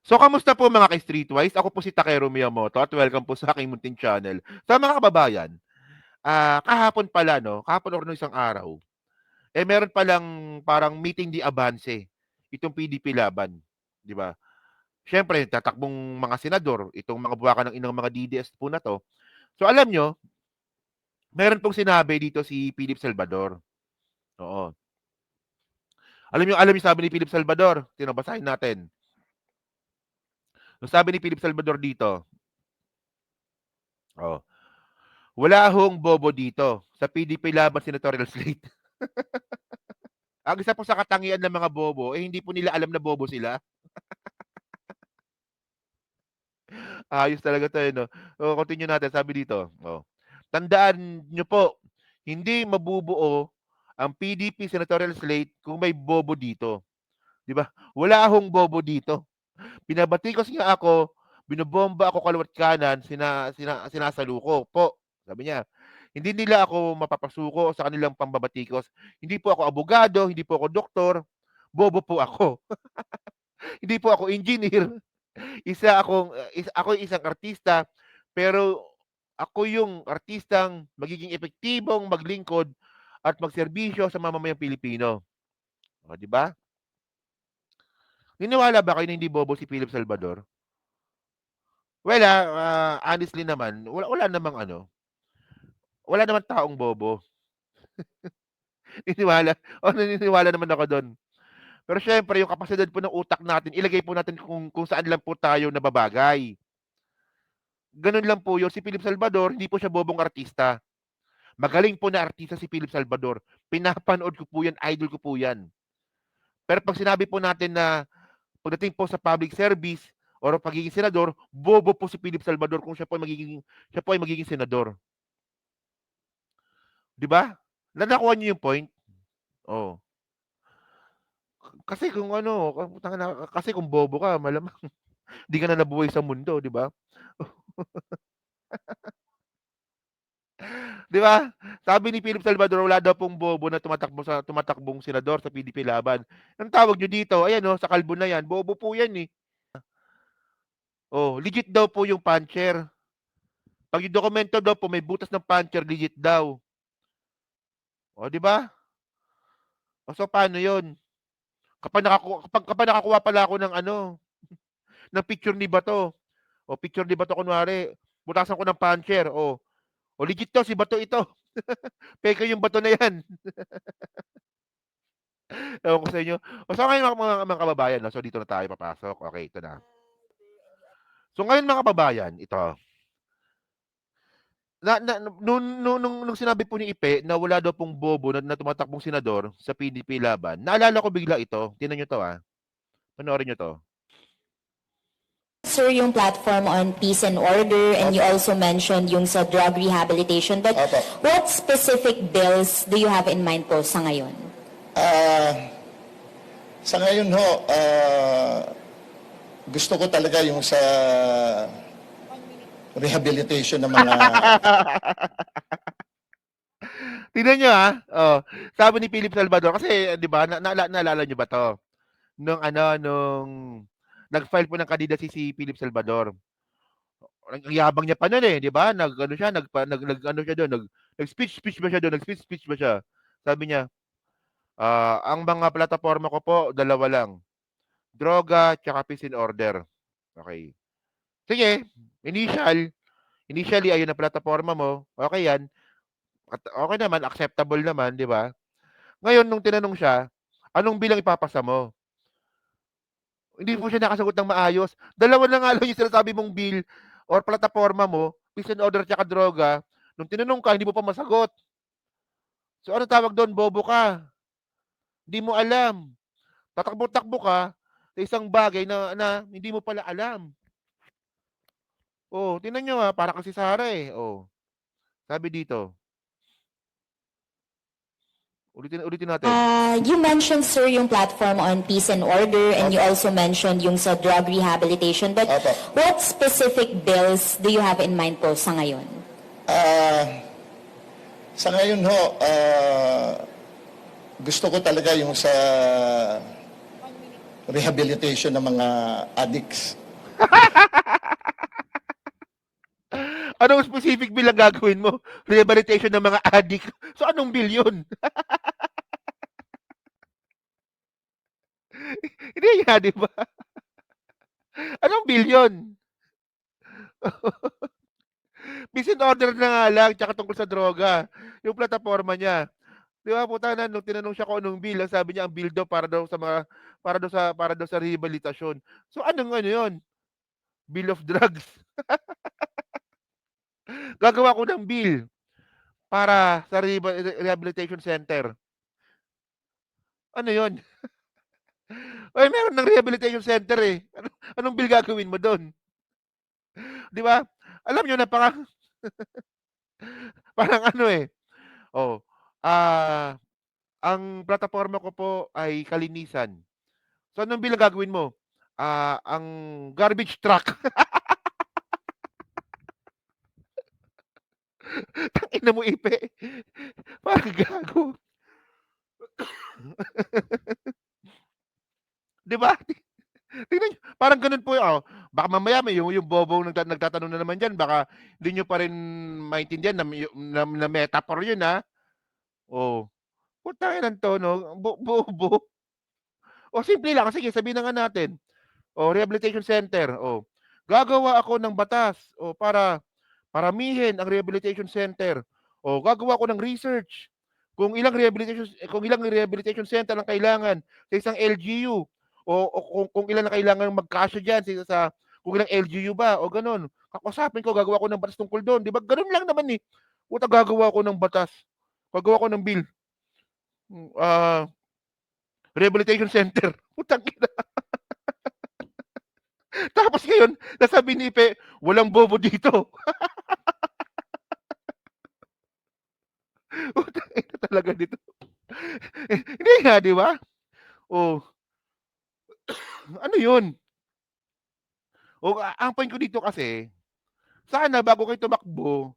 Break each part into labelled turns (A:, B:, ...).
A: So, kamusta po mga ka-Streetwise? Ako po si Takero Miyamoto at welcome po sa aking munting channel. So, mga kababayan, kahapon pala, no? Kahapon or no isang araw, meron palang parang meeting di avance itong PDP Laban, di ba? Siyempre, tatakbong mga senador, itong mga buwakan ng inang mga DDS po na to. So, alam nyo, meron pong sinabi dito si Philip Salvador. Oo. Alam niyo sabi ni Philip Salvador, tinabasahin natin. Yung sabi ni Philip Salvador dito, oh, wala hong bobo dito sa PDP Laban Senatorial Slate. Ang isa po sa katangian ng mga bobo, hindi po nila alam na bobo sila. Ayos talaga to, no? O, continue natin. Sabi dito, oh, tandaan nyo po, hindi mabubuo ang PDP Senatorial Slate kung may bobo dito. Di ba? Wala akong bobo dito. Pinabatikos nga ako, binobomba ako kaliwat kanan, sinasaluko po. Sabi niya, hindi nila ako mapapasuko sa kanilang pambabatikos. Hindi po ako abogado, hindi po ako doktor, bobo po ako. Hindi po ako engineer. Ako isang artista, pero ako yung artistang magiging epektibong maglingkod at magserbisyo sa mamamayang Pilipino. O, di ba? Niniwala ba kayo na hindi bobo si Philip Salvador? Well, honestly naman, wala namang ano, wala namang taong bobo. Niniwala, naniniwala naman ako doon. Pero syempre, yung kapasidad po ng utak natin, ilagay po natin kung saan lang po tayo nababagay. Ganun lang po yun. Si Philip Salvador, hindi po siya bobong artista. Magaling po na artista si Philip Salvador. Pinapanood ko po yan, idol ko po yan. Pero pag sinabi po natin na pagdating po sa public service or pagiging senador, bobo po si Philip Salvador kung siya po ay magiging senador. 'Di ba? Nakuha niyo yung point? Oh. Kasi kung ano, kasi kung bobo ka, malamang di ka na nabuhay sa mundo, 'di ba? 'Di ba? Sabi ni Philip Salvador, wala daw pong bobo na tumatakbong senador sa PDP Laban. Ang tawag niyo dito, ayan oh, sa kalbo na 'yan, bobo po 'yan eh. Oh, legit daw po yung puncher. Pag yung dokumento daw po may butas ng puncher, legit daw. O, 'di ba? O, so paano 'yon? Kapag nakakuha pala ako ng ano, ng picture ni Bato. O picture ni Bato kunwari, butasan ko ng puncher. O legit 'to, si Bato ito. Peke yung bato na 'yan. Ewan ko sa inyo. O so ngayon mga kababayan, no? So dito na tayo papasok. Okay, ito na. So ngayon mga kababayan, ito. Nung sinabi po ni Ipe na wala daw pong bobo na tumatakbong senador sa PDP Laban, naalala ko bigla ito. Tingnan nyo to Panoorin nyo to.
B: Sir, yung platform on peace and order, and you also mentioned yung sa drug rehabilitation. But what specific bills do you have in mind po sa ngayon?
C: Sa ngayon ho, gusto ko talaga yung sa rehabilitation ng mga...
A: Tingnan nyo sabi ni Philip Salvador, kasi di ba, naalala nyo ba to? Nung nag-file po ng candidacy si Philip Salvador. Ang yabang niya pa noon di ba? Nag-speech ba siya doon? Nag-speech ba siya? Sabi niya, ang mga plataforma ko po, dalawa lang. Droga, tsaka peace and order. Okay. Sige, initially, ayun ang plataforma mo. Okay yan. Okay naman, acceptable naman, di ba? Ngayon, nung tinanong siya, anong bilang ipapasa mo? Hindi po siya nakasagot ng maayos. Dalawa na nga lang yung sinasabi mong bill or plataforma mo, peace and order tsaka droga. Nung tinanong ka, hindi mo pa masagot. So, ano tawag doon? Bobo ka. Hindi mo alam. Tatakbo-takbo ka sa isang bagay na hindi mo pala alam. Tingnan nyo para kasi Sara sabi dito. Ulitin natin.
B: You mentioned, sir, yung platform on peace and order, and you also mentioned yung sa drug rehabilitation. But what specific bills do you have in mind po sa ngayon?
C: Sa ngayon ho, gusto ko talaga yung sa rehabilitation ng mga addicts.
A: Anong specific bill ang gagawin mo? Rehabilitation ng mga addict. So, anong bill yun? Hindi nga, di ba? Anong bill yun? Peace and order na nga lang, tsaka tungkol sa droga. Yung plataforma niya. Di ba, puta na, nung tinanong siya kung anong bill, ang sabi niya, ang bill daw para daw sa mga, para daw sa rehabilitasyon. So, anong ano yun? Bill of drugs. Gagawa ko ng bill para sa rehabilitation center. Ano yun? Ay, meron ng rehabilitation center eh. Anong bill gagawin mo doon? Di ba? Alam nyo na, parang ano eh. Oh, ang plataforma ko po ay kalinisan. So, anong bill ang gagawin mo? Ang garbage truck. Tangina mo, Ipe. Parang gago. Di ba? Tingnan nyo, parang ganun po yun. Baka mamaya may yung bobong nagtatanong na naman dyan, baka hindi nyo pa rin maintindihan na metaphor yun, ha? Oh, putangin ng tono, bobo. O simple lang, sige, sabihin na nga natin. O rehabilitation center. O gagawa ako ng batas o para paramihin ang rehabilitation center. O gagawa ako ng research kung ilang rehabilitation center ang kailangan sa isang LGU kung ilan ang kailangan magkasya diyan sa kung ilang LGU ba o ganun. Kakusapin ko gagawa ko ng batas tungkol doon. Di ba? Ganun lang naman eh. Puta gagawa ko ng batas. Gagawa ko ng bill. Rehabilitation center. Putang ina. Tapos ngayon, nasabi ni Ipe, walang bobo dito. Putang ina talaga dito. Hindi nga, di ba? Oh, ano yun? O, ang point ko dito kasi, sana bago kayo tumakbo,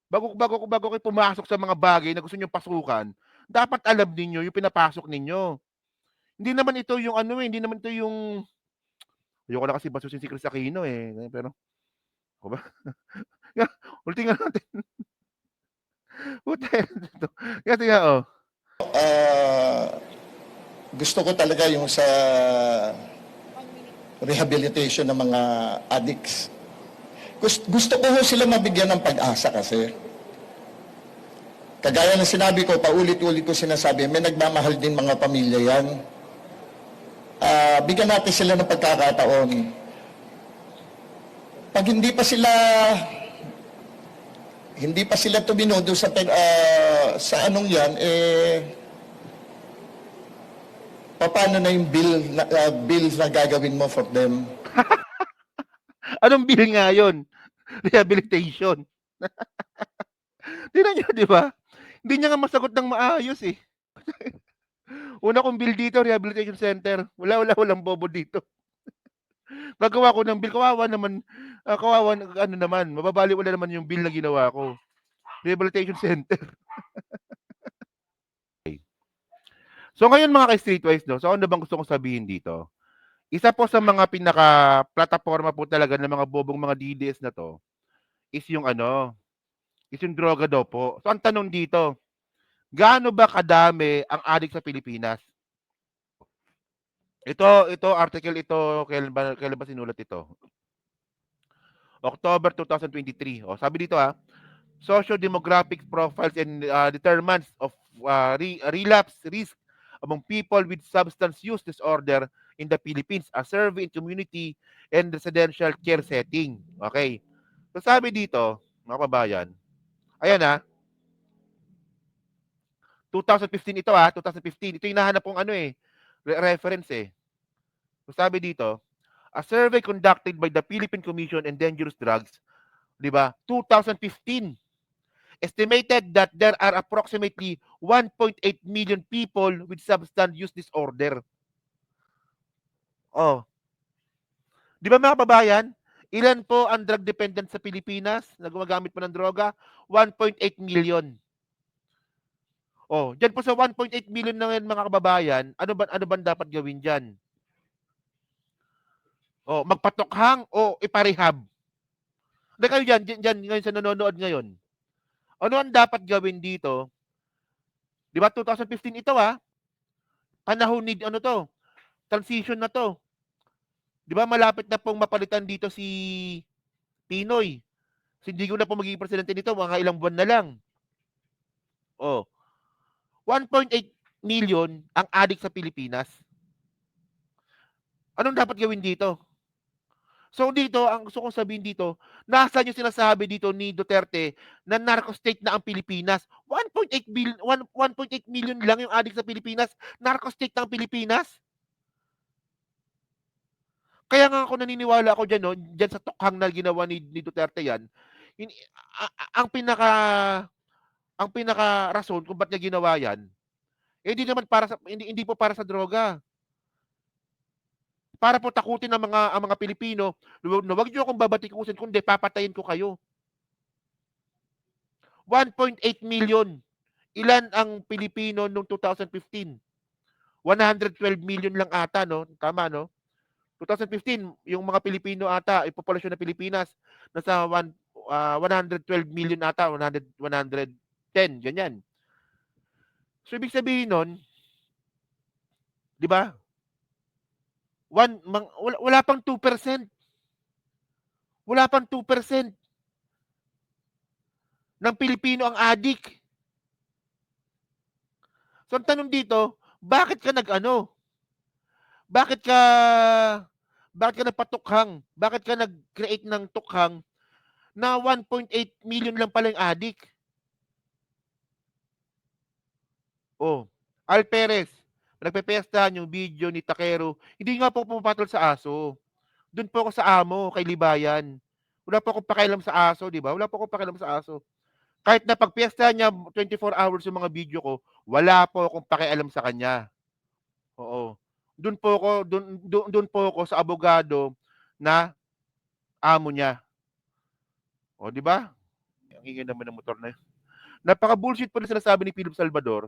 A: bago kayo pumasok sa mga bagay na gusto nyo pasukan, dapat alam ninyo yung pinapasok ninyo. Hindi naman ito yung ano eh, hindi naman ito yung ayoko na kasi basusin si Chris Aquino eh. Pero, ako ba? Ulti nga natin. Puta, ito. Kasi nga, oh.
C: Gusto ko talaga yung sa rehabilitation ng mga addicts. Gusto ko sila mabigyan ng pag-asa kasi. Kagaya ng sinabi ko, paulit-ulit ko sinasabi, may nagmamahal din mga pamilya yan. Bigyan natin sila ng pagkakataon. Pag hindi pa sila tumino doon sa anong yan, paano na yung bill na gagawin mo for them?
A: Anong bill nga yun? Rehabilitation. Tingnan nyo, di ba? Hindi niya nga masagot ng maayos eh. Una kong bill dito, rehabilitation center. Walang bobo dito. Gagawa ko ng bill. Kawawa naman, ano naman, mababali wala naman yung bill na ginawa ko. Rehabilitation center. Okay. So ngayon mga ka-streetwise, no? So ano bang gusto kong sabihin dito? Isa po sa mga pinaka-plataforma po talaga ng mga bobong mga DDS na to is yung droga daw po. So ang tanong dito, gaano ba kadami ang addict sa Pilipinas? Ito article ito, kailan ba sinulat ito? October 2023. O, sabi dito socio-demographic profiles and determinants of relapse risk among people with substance use disorder in the Philippines, a survey in community and residential care setting. Okay. So sabi dito, mga kabayan, ayan 2015 ito 2015. Ito yung nahanap kong reference eh. So sabi dito, a survey conducted by the Philippine Commission on Dangerous Drugs, di ba? 2015 estimated that there are approximately 1.8 million people with substance use disorder. Oh. Di ba mga kababayan? Ilan po ang drug dependent sa Pilipinas na gumagamit po ng droga? 1.8 million. Oh, diyan po sa 1.8 million na yan mga kababayan, ano ba dapat gawin diyan? O magpatokhang o iparehab. Hindi kayo dyan ngayon sa nanonood ngayon. Ano ang dapat gawin dito? Di ba 2015 ito panahon ni ano to, transition na to. Di ba malapit na pong mapalitan dito si Pinoy. Hindi ko na po magiging presidente nito, mga ilang buwan na lang. Oh, 1.8 million ang adik sa Pilipinas. Anong dapat gawin dito? So dito, ang gusto kong sabihin dito, nasaan yung sinasabi dito ni Duterte na narco state na ang Pilipinas? 1.8 billion, 1.8 million lang yung adik sa Pilipinas. Narco state na ang Pilipinas? Kaya nga ako naniniwala ako dyan, no, dyan sa tukhang na ginawa ni Duterte yan, ang pinaka rason kung ba't niya ginawa yan, hindi naman para sa hindi po para sa droga. Para po takutin ang mga Pilipino, na wag niyo akong babatikusin kundi papatayin ko kayo. 1.8 million. Ilan ang Pilipino noong 2015? 112 million lang ata, no? Tama, no? 2015, yung mga Pilipino ata, yung populasyon ng Pilipinas, nasa 112 million ata, 110, ganyan. So, ibig sabihin nun, di ba? Wala pang 2%. Wala pang 2% ng Pilipino ang adik. So, ang tanong dito, bakit ka nag-ano? Bakit ka nagpatukhang? Bakit ka nag-create ng tukhang na 1.8 million lang pala yung adik? Oh, Al Perez, nagpepestahan yung video ni Takero. Hindi nga po pumapatol sa aso. Doon po ako sa amo, kay Libayan. Wala po akong pakialam sa aso, di ba? Wala po akong pakialam sa aso. Kahit na pagpiesta niya 24 hours yung mga video ko, wala po akong pakialam sa kanya. Oo. Doon po ako sa abogado na amo niya. O, di ba? Ang ingay naman ng motor na yun. Napaka-bullshit po na sinasabi ni Philip Salvador.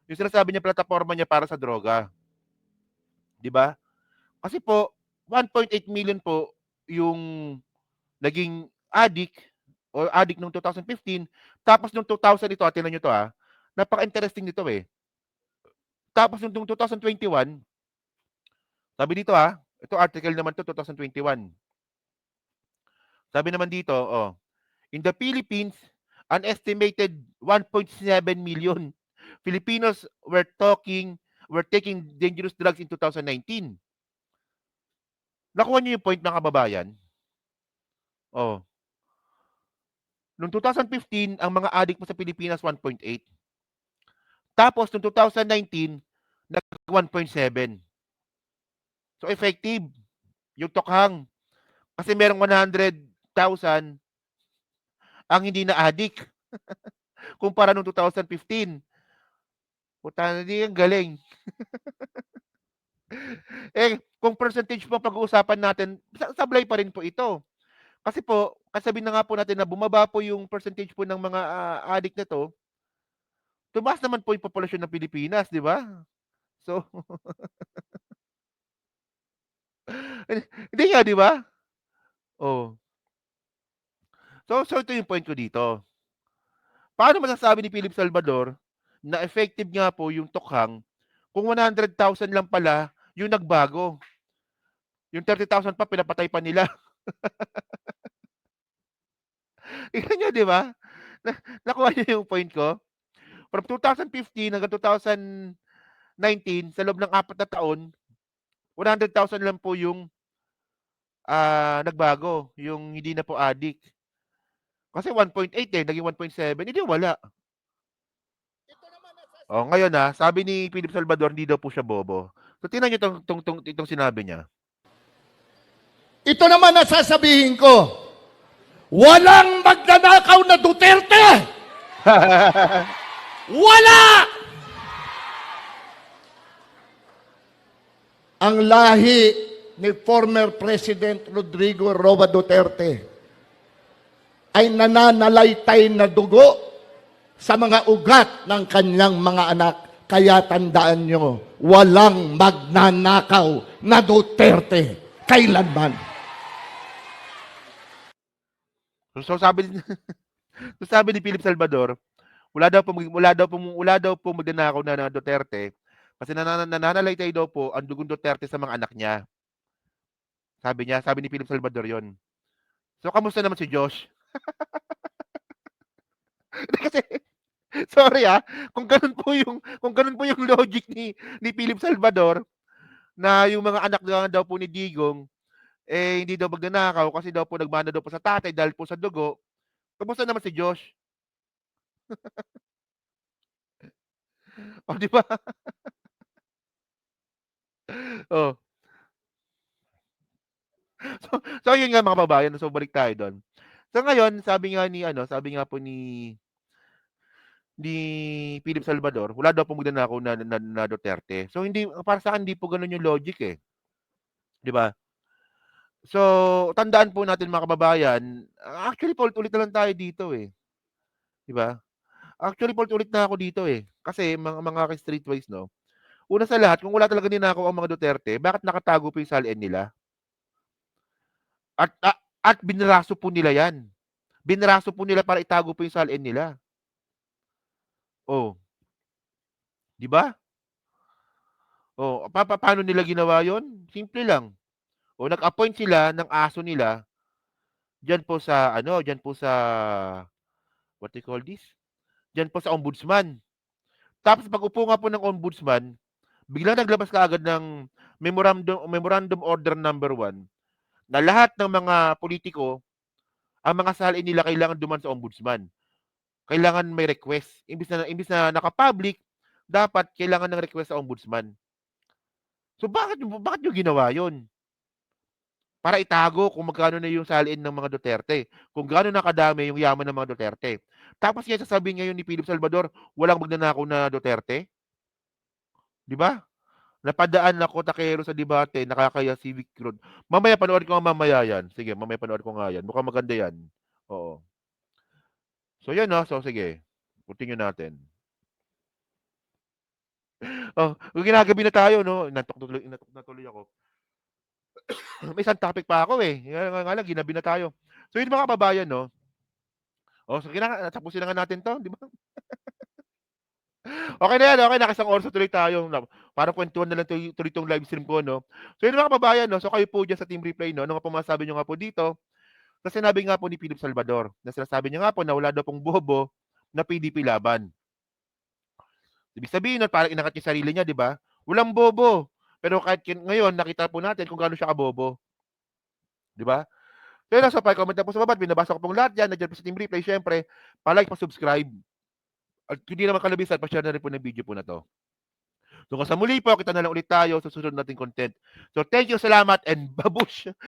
A: Yung sinasabi niya plataforma niya para sa droga. Di ba? Kasi po, 1.8 million po yung naging addict o addict noong 2015. Tapos noong 2000 ito, atinan nyo to napaka-interesting nito eh. Tapos noong 2021, sabi dito ito article naman to 2021. Sabi naman dito, in the Philippines, an estimated 1.7 million Filipinos were taking dangerous drugs in 2019. Nakuha niyo yung point ng kababayan? Noong 2015, ang mga addict mo sa Pilipinas 1.8. Tapos noong 2019, nag 1.7. So effective yung tokhang. Kasi merong 100,000 ang hindi na addict. Kumpara noong 2015. Puta na di, ang galing. Kung percentage po pag-uusapan natin, sablay pa rin po ito. Kasi po, kasabi na nga po natin na bumaba po yung percentage po ng mga addict na to, tumaas naman po yung populasyon ng Pilipinas, di ba? So, hindi nga, di ba? Oh. So ito yung point ko dito. Paano masasabi ni Philip Salvador na effective nga po yung tukhang kung 100,000 lang pala yung nagbago? Yung 30,000 pa, pinapatay pa nila. Tingnan nyo, di ba? Nakuha niyo yung point ko? From 2015 hanggang 2019, sa loob ng 4 na taon, 100,000 lang po yung nagbago, yung hindi na po addict. Kasi 1.8 naging 1.7, hindi wala. Ngayon sabi ni Philip Salvador, hindi daw po siya bobo. So tingnan niyo itong sinabi niya.
D: Ito naman ang sasabihin ko, walang magnanakaw na Duterte! Wala! Ang lahi ni former President Rodrigo Roa Duterte ay nananalaytay na dugo sa mga ugat ng kanyang mga anak. Kaya tandaan nyo, walang magnanakaw na Duterte. kailanman.
A: So sabi so sabi ni Philip Salvador, wala daw po magnanakaw na Duterte kasi nananalaytay daw po ang dugong Duterte sa mga anak niya. Sabi ni Philip Salvador 'yon. So kamusta naman si Josh? Kasi sorry kung ganun po yung logic ni Philip Salvador na yung mga anak daw po ni Digong hindi daw magnanakaw kasi daw po nagmana daw po sa tatay dahil po sa dugo. Kamusta naman si Josh? Oh, 'di ba? Oh. So yun nga mga kababayan, so balik tayo do'n. So ngayon, sabi nga po ni Philip Salvador, wala daw pong magnanakaw na Duterte. So hindi para sa akin hindi po gano'n yung logic, 'di ba? So tandaan po natin mga kababayan, actually paulit-ulit na lang tayo dito, 'di ba? Actually paulit-ulit na ako dito, kasi mga streetwise 'no, una sa lahat kung wala talagang ninakaw ang mga Duterte, bakit nakatago po yung salin nila? At binraso po nila 'yan. Binraso po nila para itago po yung salin nila. Oh, 'di ba? Oh, paano nila ginawa 'yon? Simple lang. Oh, nag-appoint sila ng aso nila diyan po sa what do you call this? Diyan po sa ombudsman. Tapos pag-upo nga po ng ombudsman, biglang naglabas kaagad ng memorandum order number 1 na lahat ng mga politiko, ang mga salin nila kailangan duman sa ombudsman. Kailangan may request. Imbis na naka-public, dapat kailangan ng request sa ombudsman. So bakit niyo ginawa 'yon? Para itago kung magkano na yung salin ng mga Duterte, kung gaano na kadami yung yaman ng mga Duterte. Tapos ngayon sasabihin ngayon ni Philip Salvador, walang magnanakaw na Duterte? 'Di ba? Napadaan ako takero sa debate, nakakaya civic road. Mamaya panoorin ko nga mamaya 'yan. Sige, mamaya panoorin ko nga 'yan. Mukhang maganda 'yan. Oo. So 'yan, so sige, continue natin. Oh, ginagabi na tayo 'no, inantok na tuloy ako. May isang topic pa ako, nga lang ginabi na tayo. So yun mga kababayan 'no, sige na nga tapusin na nga natin 'to, 'di ba? Okay na 'yan, okey nakasang oras na tuloy tayo parang kwentuhan na lang tuloy 'tong live stream ko 'no. So yun mga kababayan 'no, so kayo po diyan sa Team Replay 'no, ano nga po masasabi niyo nga po dito sa sinabi nga po ni Philip Salvador, na sinasabi niya nga po na wala daw pong bobo na PDP laban. Ibig sabihin nun parang inangat niya sarili niya 'di ba? Walang bobo, pero kahit ngayon nakita po natin kung gaano siya kabobo, 'di ba? So yun lang, so pa-comment lang po sa baba, binabasa ko pong lahat yan, nandiyan po sa Team Replay siyempre, pa-like, pa-subscribe, at hindi naman kalabisan, pa-share na rin po ng video po na 'to. So hanggang sa muli po, kita na lang ulit tayo sa susunod nating content. So thank you, salamat, and babush!